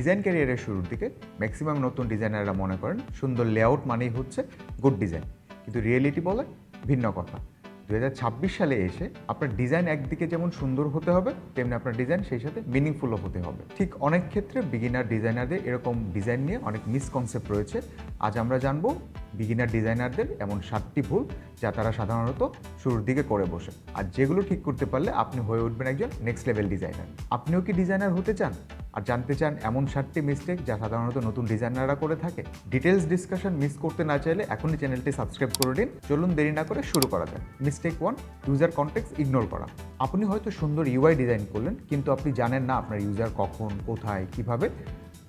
Design ক্যারিয়ারের শুরুর দিকে ম্যাক্সিমাম নতুন ডিজাইনাররা মনে করেন সুন্দর লেআউট মানেই হচ্ছে গুড ডিজাইন, কিন্তু রিয়েলিটি বলে ভিন্ন কথা। 2026 সালে এসে আপনার ডিজাইন একদিকে যেমন সুন্দর হতে হবে, তেমনি আপনার ডিজাইন সেই সাথে মিনিংফুলও হতে হবে। ঠিক অনেক ক্ষেত্রে বিগিনার ডিজাইনারদের এরকম ডিজাইন নিয়ে অনেক মিসকনসেপ্ট রয়েছে। আজ আমরা জানবো বিগিনার ডিজাইনারদের এমন 7টি ভুল যা তারা সাধারণত শুরুর দিকে করে বসে, আর যেগুলো ঠিক করতে পারলে আপনি হয়ে উঠবেন একজন নেক্সট লেভেল ডিজাইনার। আপনিও কি ডিজাইনার হতে চান আর জানতে চান এমন 7টি মিস্টেক যা সাধারণত নতুন ডিজাইনাররা করে থাকে? ডিটেলস ডিসকাশন মিস করতে না চাইলে এখনই চ্যানেলটি সাবস্ক্রাইব করে দিন। চলুন দেরি না করে শুরু করা যায়। মিস্টেক 1, ইউজার কনটেক্সট ইগনোর করা। আপনি হয়তো সুন্দর ইউআই ডিজাইন করলেন, কিন্তু আপনি জানেন না আপনার ইউজার কখন, কোথায়, কিভাবে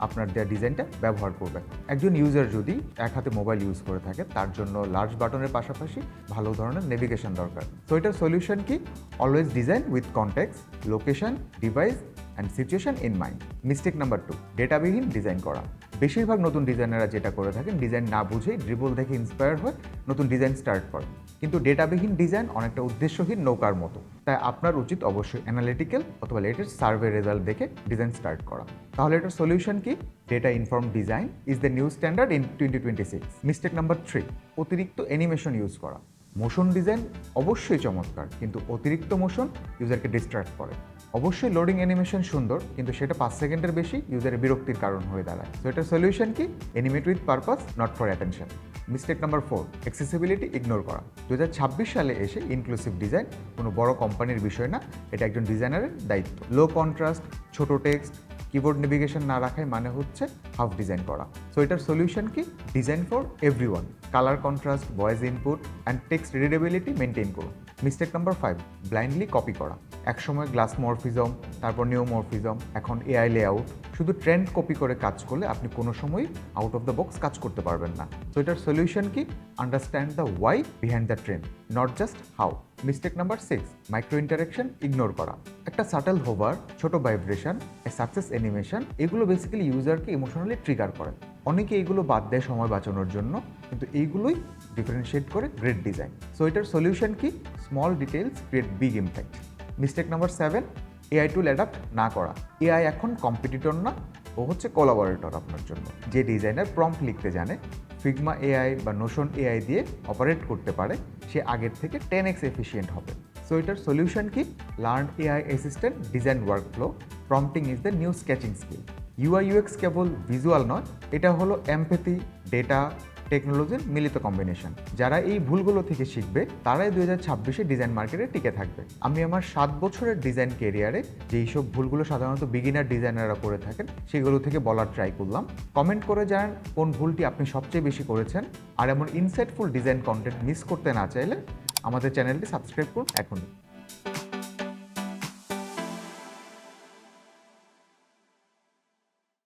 আপনার দেওয়া ডিজাইনটা ব্যবহার করবে। একজন ইউজার যদি এক হাতে মোবাইল ইউজ করে থাকে, তার জন্য লার্জ বাটনের পাশাপাশি ভালো ধরনের নেভিগেশন দরকার। তো এটার সলিউশন কি? Always design with context, location, device and situation in mind. Mistake number 2, ডেটাবিহীন ডিজাইন করা। বেশিরভাগ নতুন ডিজাইনাররা যেটা করে থাকেন, ডিজাইন না বুঝেই ড্রিবল দেখে ইন্সপায়ার হয়ে নতুন ডিজাইন স্টার্ট করেন, কিন্তু ডেটাবিহীন ডিজাইন অনেকটা উদ্দেশ্যহীন নৌকার মতো। তাই আপনার উচিত অবশ্যই অ্যানালিটিক্যাল অথবা লেটেস্ট সার্ভে রেজাল্ট দেখে ডিজাইন স্টার্ট করা। তাহলে এটার সলিউশন কি? Data inform design is the new standard in 2026। Mistake number 3, অতিরিক্ত অ্যানিমেশন ইউজ করা। মোশন ডিজাইন অবশ্যই চমৎকার, কিন্তু অতিরিক্ত মোশন ইউজারকে ডিস্ট্র্যাক্ট করে। অবশ্যই লোডিং অ্যানিমেশন সুন্দর, কিন্তু সেটা 5 সেকেন্ডের বেশি ইউজারের বিরক্তির কারণ হয়ে দাঁড়ায়। তো এটার সলিউশন কি? Animate with purpose, not for attention. Mistake number 4, accessibility ignore করা। 2026 সালে এসে ইনক্লুসিভ ডিজাইন কোনো বড় কোম্পানির বিষয় না, এটা একজন ডিজাইনারের দায়িত্ব। লো কন্ট্রাস্ট, ছোট টেক্সট, কিবোর্ড নেভিগেশন না রাখাই মানে হচ্ছে হাফ ডিজাইন করা। সো এটার সলিউশন কি? Design for everyone. Colour contrast, voice input and text readability maintain করুন। মিস্টেক নাম্বার 5, ব্লাইন্ডলি কপি করা। একসময় গ্লাস মরফিজম, তারপর নিওমরফিজম, এখন এআই লেআউট। শুধু ট্রেন্ড কপি করে কাজ করলে আপনি কোনো সময়ই আউট অফ দ্য বক্স কাজ করতে পারবেন না। সো এটার সলিউশন কি? Understand the why behind the trend, not just how. Mistake number 6, micro interaction ignore করা। একটা সাটেল হোভার, ছোট ভাইব্রেশন, সাকসেস অ্যানিমেশন, এগুলো বেসিক্যালি ইউজারকে ইমোশনালি ট্রিগার করে। অনেকে এইগুলো বাদ দেয় সময় বাঁচানোর জন্য, কিন্তু এইগুলোই ডিফারেন্সিয়েট করে গ্রেট ডিজাইন। সো এটার সলিউশন কি? Small details create big impact. Mistake number 7, AI টুল অ্যাডাপ্ট না করা। এআই এখন কম্পিটিটর না, ও হচ্ছে কোলাবোরেটর আপনার জন্য। যে ডিজাইনার প্রম্পট লিখতে জানে, ফিগমা এআই বা নোশন এআই দিয়ে অপারেট করতে পারে, সে আগের থেকে 10x এফিসিয়েন্ট হবে। সো এটার সলিউশন কি? Learn AI assistant design workflow, prompting is the new sketching skill. UI UX কেবল ভিজুয়াল নয়, এটা হলো এমপ্যাথি, ডেটা, টেকনোলজির মিলিত কম্বিনেশন। যারা এই ভুলগুলো থেকে শিখবে, তারাই 2026-এ ডিজাইন মার্কেটে টিকে থাকবে। আমি আমার 7 বছরের ডিজাইন ক্যারিয়ারে যেই সব ভুলগুলো সাধারণত বিগিনার ডিজাইনাররা করে থাকেন, সেগুলো থেকে বলার ট্রাই করলাম। কমেন্ট করে জানান কোন ভুলটি আপনি সবচেয়ে বেশি করেছেন। আর এমন ইনসাইটফুল ডিজাইন কন্টেন্ট মিস করতে না চাইলে আমাদের চ্যানেলটি সাবস্ক্রাইব করুন এখনই।